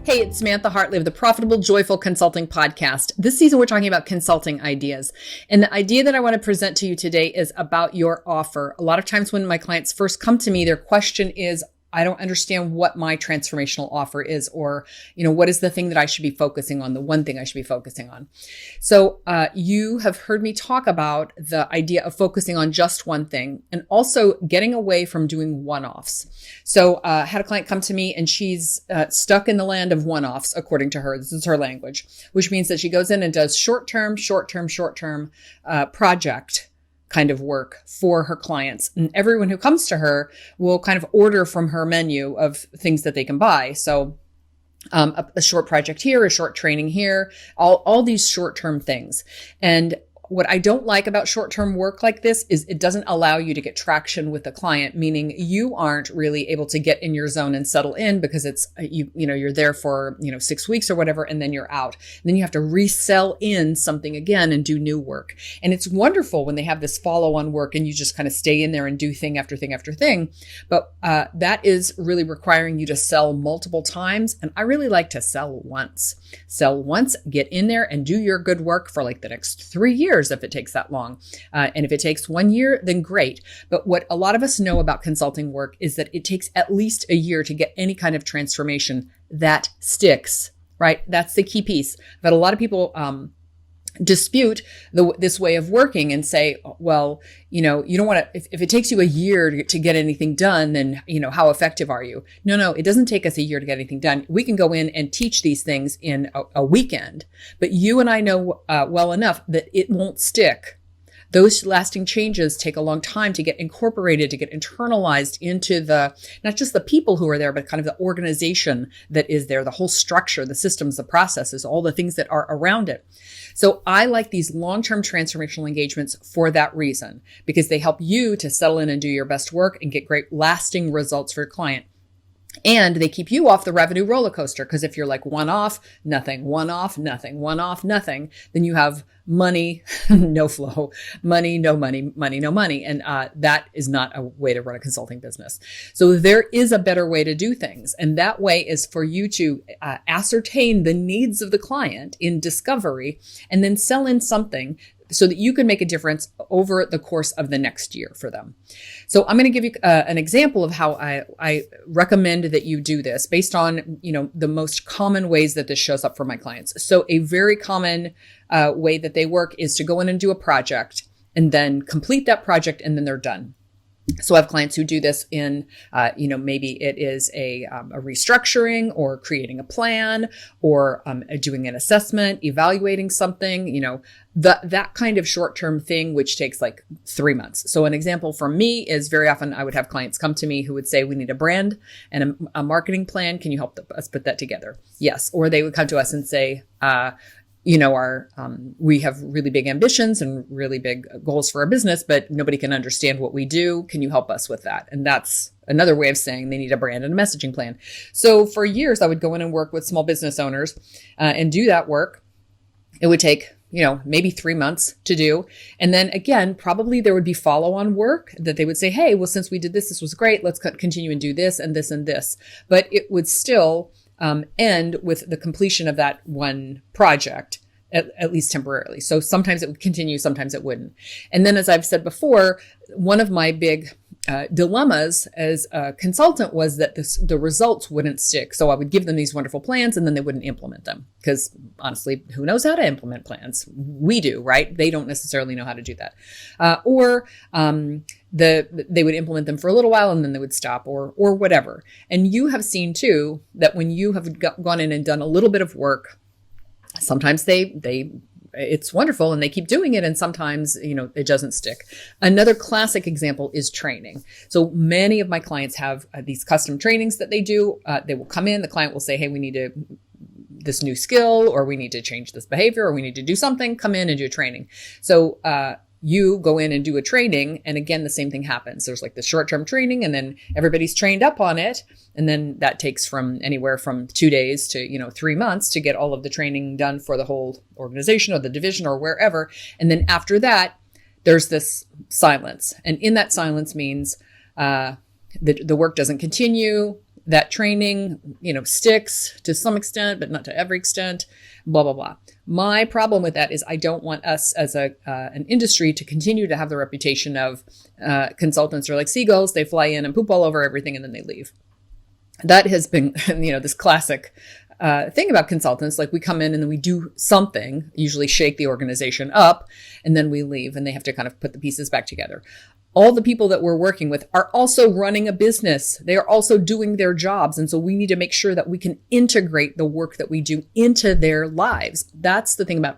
Hey, it's Samantha Hartley of the Profitable Joyful Consulting Podcast. This season, we're talking about consulting ideas. And the idea that I want to present to you today is about your offer. A lot of times when my clients first come to me, their question is, I don't understand what my transformational offer is, or, what is the thing that I should be focusing on, the one thing I should be focusing on. So you have heard me talk about the idea of focusing on just one thing and also getting away from doing one-offs. So I had a client come to me and she's stuck in the land of one-offs, according to her. This is her language, which means that she goes in and does short-term project kind of work for her clients. And everyone who comes to her will kind of order from her menu of things that they can buy. So a short project here, a short training here, all these short-term things. And what I don't like about short-term work like this is it doesn't allow you to get traction with the client, meaning you aren't really able to get in your zone and settle in because it's, you're there for, 6 weeks or whatever, and then you're out. And then you have to resell in something again and do new work. And it's wonderful when they have this follow-on work and you just kind of stay in there and do thing after thing after thing. But that is really requiring you to sell multiple times. And I really like to sell once. Sell once, get in there and do your good work for like the next 3 years if it takes that long. And if it takes 1 year, then great. But what a lot of us know about consulting work is that it takes at least a year to get any kind of transformation that sticks, right? That's the key piece. But a lot of people dispute this way of working and say, well, you don't want to, if it takes you a year to get anything done, then, how effective are you? No, it doesn't take us a year to get anything done. We can go in and teach these things in a weekend, but you and I know well enough that it won't stick. Those lasting changes take a long time to get incorporated, to get internalized into not just the people who are there, but kind of the organization that is there, the whole structure, the systems, the processes, all the things that are around it. So I like these long-term transformational engagements for that reason, because they help you to settle in and do your best work and get great lasting results for your client. And they keep you off the revenue roller coaster, because if you're like one off, nothing, one off, nothing, one off, nothing, then you have money, no flow, money, no money, money, no money. And that is not a way to run a consulting business. So there is a better way to do things. And that way is for you to ascertain the needs of the client in discovery and then sell in something so that you can make a difference over the course of the next year for them. So I'm going to give you an example of how I recommend that you do this based on, the most common ways that this shows up for my clients. So a very common way that they work is to go in and do a project and then complete that project and then they're done. So I have clients who do this in, maybe it is a restructuring or creating a plan or doing an assessment, evaluating something, that kind of short-term thing, which takes like 3 months. So an example for me is very often I would have clients come to me who would say, we need a brand and a marketing plan. Can you help us put that together? Yes. Or they would come to us and say, we have really big ambitions and really big goals for our business, but nobody can understand what we do. Can you help us with that? And that's another way of saying they need a brand and a messaging plan. So for years, I would go in and work with small business owners and do that work. It would take, maybe 3 months to do. And then again, probably there would be follow-on work that they would say, hey, well, since we did this was great. Let's continue and do this and this and this. But it would still end with the completion of that one project, at least temporarily. So sometimes it would continue, sometimes it wouldn't. And then, as I've said before, one of my big dilemmas as a consultant was that the results wouldn't stick. So I would give them these wonderful plans and then they wouldn't implement them. Because honestly, who knows how to implement plans? We do, right? They don't necessarily know how to do that. They would implement them for a little while and then they would stop or whatever. And you have seen too, that when you have gone in and done a little bit of work, sometimes it's wonderful and they keep doing it. And sometimes, it doesn't stick. Another classic example is training. So many of my clients have these custom trainings that they do. They will come in, the client will say, hey, we need this new skill, or we need to change this behavior, or we need to do something, come in and do a training. So, you go in and do a training. And again, the same thing happens. There's like the short-term training and then everybody's trained up on it. And then that takes from anywhere from 2 days to, 3 months to get all of the training done for the whole organization or the division or wherever. And then after that, there's this silence. And in that silence means, the work doesn't continue. that training, sticks to some extent, but not to every extent, blah, blah, blah. My problem with that is I don't want us as an industry to continue to have the reputation of consultants are like seagulls. They fly in and poop all over everything and then they leave. That has been, this classic thing about consultants. Like we come in and then we do something, usually shake the organization up, and then we leave and they have to kind of put the pieces back together. All the people that we're working with are also running a business. They are also doing their jobs. And so we need to make sure that we can integrate the work that we do into their lives. That's the thing about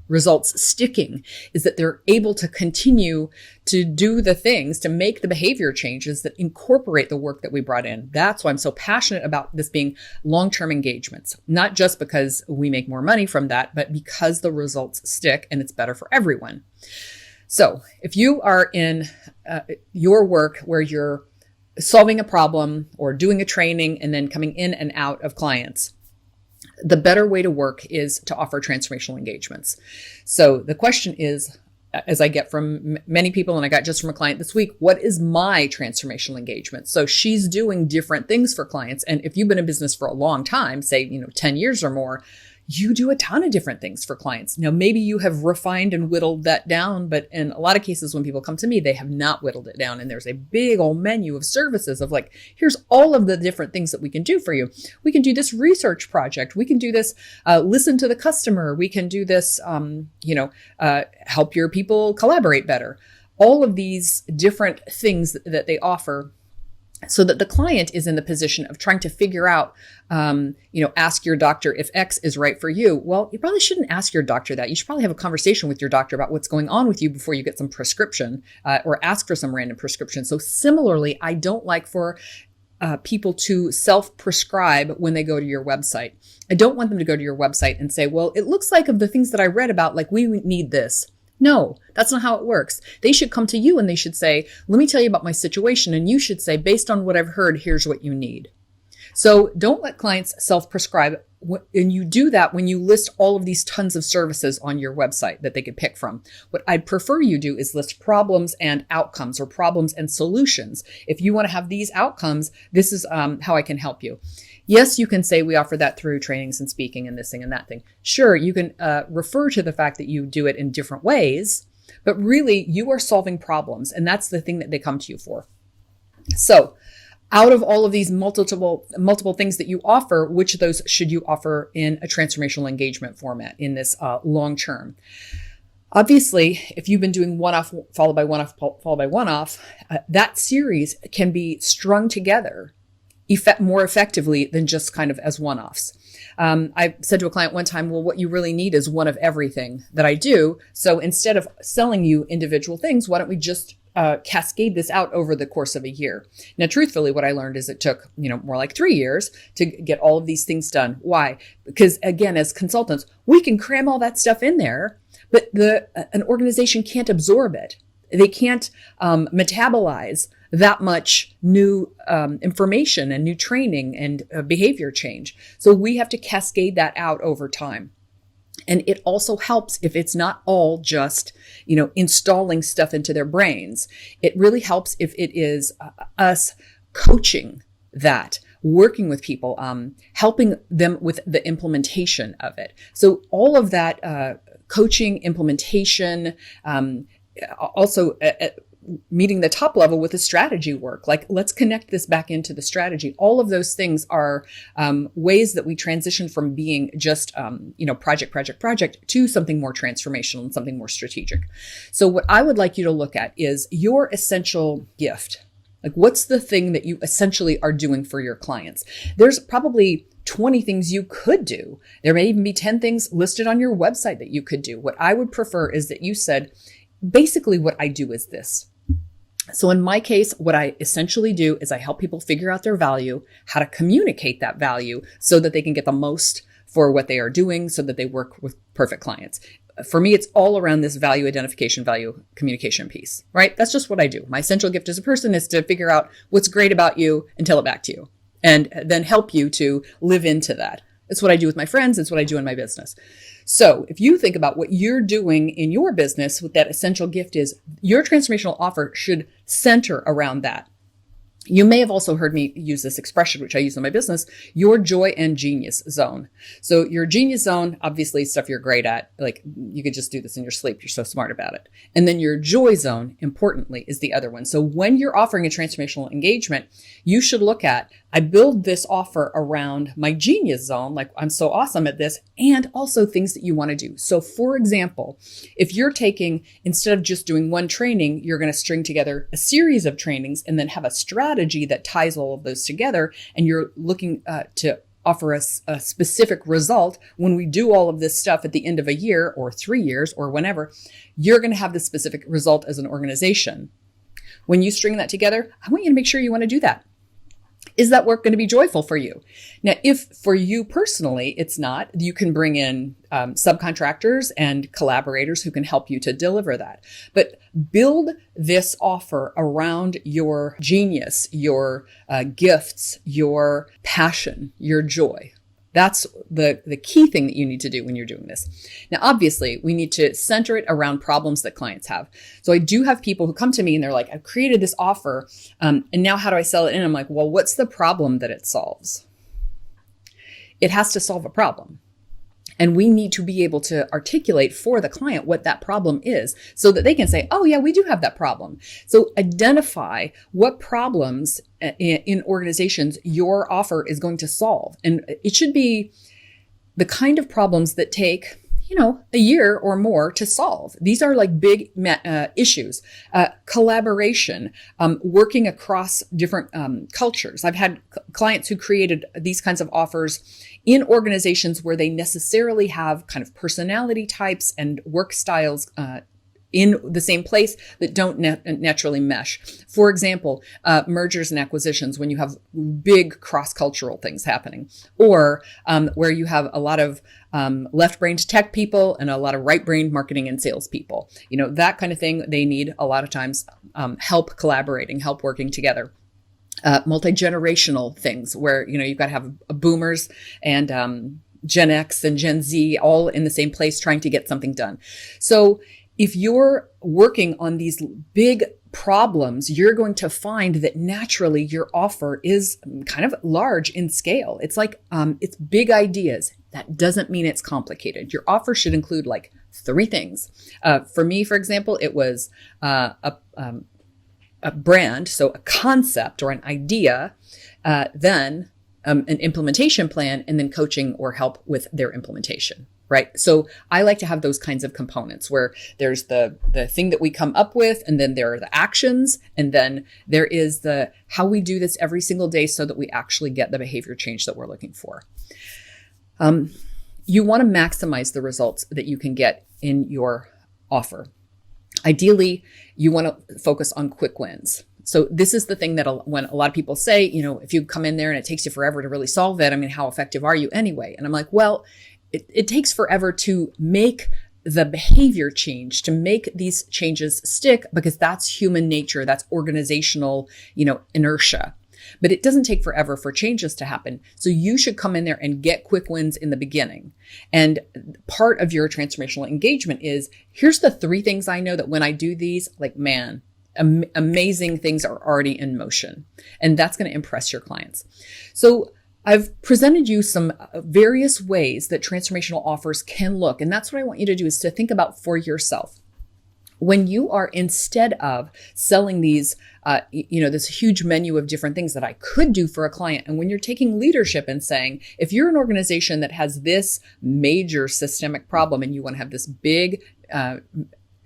results sticking, is that they're able to continue to do the things, to make the behavior changes that incorporate the work that we brought in. That's why I'm so passionate about this being long-term engagements, not just because we make more money from that, but because the results stick and it's better for everyone. So if you are in your work where you're solving a problem or doing a training and then coming in and out of clients, the better way to work is to offer transformational engagements. So the question is, as I get from many people, and I got just from a client this week, what is my transformational engagement? So she's doing different things for clients. And if you've been in business for a long time, say, 10 years or more, you do a ton of different things for clients. Now, maybe you have refined and whittled that down, but in a lot of cases, when people come to me, they have not whittled it down. And there's a big old menu of services of like, here's all of the different things that we can do for you. We can do this research project. We can do this, listen to the customer. We can do this, help your people collaborate better. All of these different things that they offer, so that the client is in the position of trying to figure out, ask your doctor if X is right for you. Well, you probably shouldn't ask your doctor that. You should probably have a conversation with your doctor about what's going on with you before you get some prescription or ask for some random prescription. So similarly, I don't like for people to self-prescribe when they go to your website. I don't want them to go to your website and say, well, it looks like of the things that I read about, like we need this. No, that's not how it works. They should come to you and they should say, let me tell you about my situation. And you should say, based on what I've heard, here's what you need. So don't let clients self-prescribe. And you do that when you list all of these tons of services on your website that they could pick from. What I'd prefer you do is list problems and outcomes, or problems and solutions. If you want to have these outcomes, this is how I can help you. Yes, you can say we offer that through trainings and speaking and this thing and that thing. Sure, you can refer to the fact that you do it in different ways, but really you are solving problems, and that's the thing that they come to you for. So out of all of these multiple things that you offer, which of those should you offer in a transformational engagement format in this long term? Obviously, if you've been doing one-off, followed by one-off, followed by one-off, that series can be strung together more effectively than just kind of as one-offs. I said to a client one time, well, what you really need is one of everything that I do. So instead of selling you individual things, why don't we just cascade this out over the course of a year? Now, truthfully, what I learned is it took, more like 3 years to get all of these things done. Why? Because again, as consultants, we can cram all that stuff in there, but an organization can't absorb it. They can't metabolize that much new information and new training and behavior change. So we have to cascade that out over time. And it also helps if it's not all just, installing stuff into their brains. It really helps if it is us coaching that, working with people, helping them with the implementation of it. So all of that coaching, implementation, also meeting the top level with the strategy work. Like, let's connect this back into the strategy. All of those things are ways that we transition from being just, project to something more transformational and something more strategic. So what I would like you to look at is your essential gift. Like, what's the thing that you essentially are doing for your clients? There's probably 20 things you could do. There may even be 10 things listed on your website that you could do. What I would prefer is that you said, basically what I do is this. So in my case, what I essentially do is I help people figure out their value, how to communicate that value so that they can get the most for what they are doing, so that they work with perfect clients. For me, it's all around this value identification, value communication piece, right? That's just what I do. My essential gift as a person is to figure out what's great about you and tell it back to you, and then help you to live into that. It's what I do with my friends. It's what I do in my business. So if you think about what you're doing in your business, what that essential gift is, your transformational offer should center around that. You may have also heard me use this expression, which I use in my business, your joy and genius zone. So your genius zone, obviously stuff you're great at, like you could just do this in your sleep. You're so smart about it. And then your joy zone, importantly, is the other one. So when you're offering a transformational engagement, you should look at, I build this offer around my genius zone, like I'm so awesome at this, and also things that you want to do. So for example, if you're taking, instead of just doing one training, you're going to string together a series of trainings and then have a strategy that ties all of those together, and you're looking to offer us a specific result. When we do all of this stuff at the end of a year or 3 years or whenever, you're going to have this specific result as an organization. When you string that together, I want you to make sure you want to do that. Is that work going to be joyful for you? Now, if for you personally, it's not, you can bring in subcontractors and collaborators who can help you to deliver that. But build this offer around your genius, your gifts, your passion, your joy. That's the key thing that you need to do when you're doing this. Now, obviously, we need to center it around problems that clients have. So I do have people who come to me and they're like, I've created this offer, and now how do I sell it in? I'm like, well, what's the problem that it solves? It has to solve a problem. And we need to be able to articulate for the client what that problem is so that they can say, oh yeah, we do have that problem. So identify what problems in organizations your offer is going to solve. And it should be the kind of problems that take, a year or more to solve. These are like big issues. Collaboration, working across different cultures. I've had clients who created these kinds of offers in organizations where they necessarily have kind of personality types and work styles in the same place that don't naturally mesh. For example, mergers and acquisitions, when you have big cross-cultural things happening, or where you have a lot of left-brained tech people and a lot of right-brained marketing and sales people. That kind of thing, they need a lot of times help collaborating, help working together. Multi-generational things where, you've got to have boomers and Gen X and Gen Z all in the same place trying to get something done. So if you're working on these big problems, you're going to find that naturally your offer is kind of large in scale. It's like, it's big ideas. That doesn't mean it's complicated. Your offer should include like 3 things. For me, for example, it was a brand, so a concept or an idea, then an implementation plan, and then coaching or help with their implementation. Right. So I like to have those kinds of components where there's the thing that we come up with, and then there are the actions, and then there is the how we do this every single day so that we actually get the behavior change that we're looking for. You want to maximize the results that you can get in your offer. Ideally, you want to focus on quick wins. So this is the thing that when a lot of people say, if you come in there and it takes you forever to really solve it, how effective are you anyway? And I'm like, well, it takes forever to make the behavior change, to make these changes stick, because that's human nature. That's organizational, inertia. But it doesn't take forever for changes to happen. So you should come in there and get quick wins in the beginning. And part of your transformational engagement is, here's the 3 things I know that when I do these, like, man, amazing things are already in motion. And that's going to impress your clients. So I've presented you some various ways that transformational offers can look. And that's what I want you to do, is to think about for yourself. When you are, instead of selling these, this huge menu of different things that I could do for a client, and when you're taking leadership and saying, if you're an organization that has this major systemic problem and you want to have this big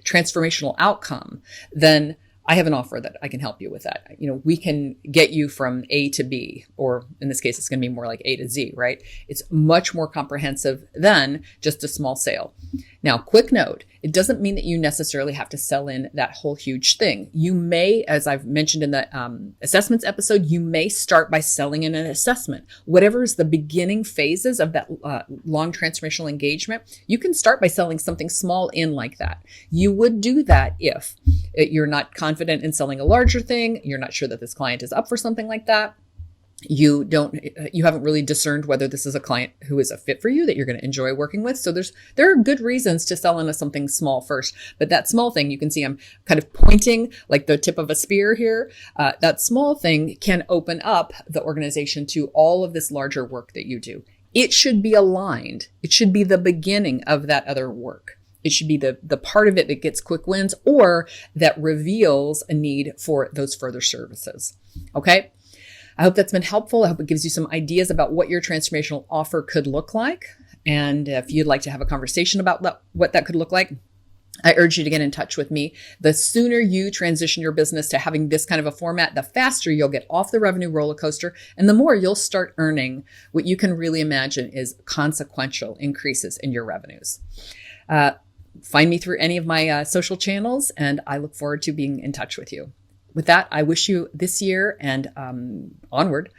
transformational outcome, then I have an offer that I can help you with that. We can get you from A to B, or in this case, it's going to be more like A to Z, right? It's much more comprehensive than just a small sale. Now, quick note, it doesn't mean that you necessarily have to sell in that whole huge thing. You may, as I've mentioned in the assessments episode, you may start by selling in an assessment. Whatever is the beginning phases of that long transformational engagement, you can start by selling something small in like that. You would do that if you're not confident in selling a larger thing, you're not sure that this client is up for something like that. you haven't really discerned whether this is a client who is a fit for you that you're going to enjoy working with. So there are good reasons to sell into something small first, but that small thing, you can see I'm kind of pointing like the tip of a spear here. That small thing can open up the organization to all of this larger work that you do. It should be aligned. It should be the beginning of that other work. It should be the part of it that gets quick wins or that reveals a need for those further services. Okay. I hope that's been helpful. I hope it gives you some ideas about what your transformational offer could look like. And if you'd like to have a conversation about what that could look like, I urge you to get in touch with me. The sooner you transition your business to having this kind of a format, the faster you'll get off the revenue roller coaster and the more you'll start earning what you can really imagine is consequential increases in your revenues. Find me through any of my social channels, and I look forward to being in touch with you. With that, I wish you this year and onward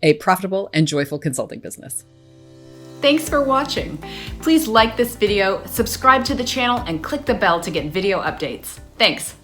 a profitable and joyful consulting business. Thanks for watching. Please like this video, subscribe to the channel, and click the bell to get video updates. Thanks.